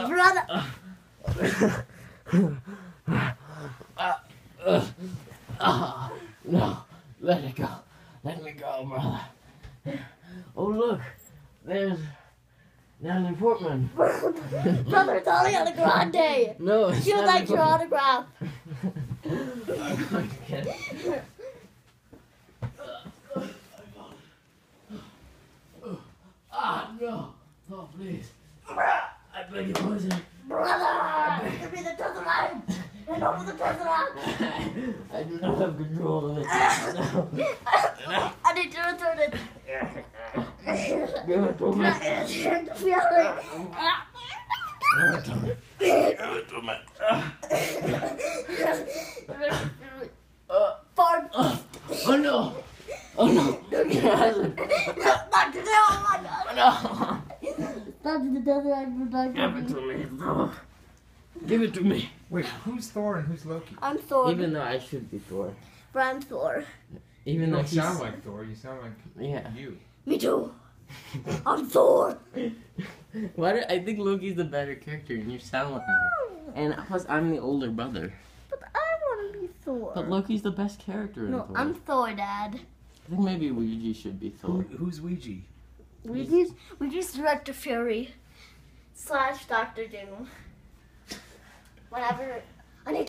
Brother. No, let it go. Let me go, brother. Oh, look. There's Natalie Portman. Brother, it's Ariana Grande. No, it's She would Natalie like your Portman. autograph. I'm going to get it. No. Oh, please. I beg your pardon. Brother, give me the Tesseract. And open the Tesseract. I do not have control of it. No. I need to return it. Give it to me. Give it to me. Give it to me. Fart. Oh no. Oh no. He has it. Back to the oh No. Back to the Tesseract. Back Give it to me. No. Give it to me. Wait, who's Thor and who's Loki? I'm Thor. Even though I should be Thor. But I'm Thor. Even You though don't he's... sound like Thor, you sound like Yeah. you. Me too. I'm Thor. Why do I think Loki's the better character and you sound like him? And plus I'm the older brother. But I want to be Thor. But Loki's the best character in No, Thor. I'm Thor, Dad. I think maybe Ouija should be Thor. Who's Ouija? We just Director Fury / Doctor Doom. Whenever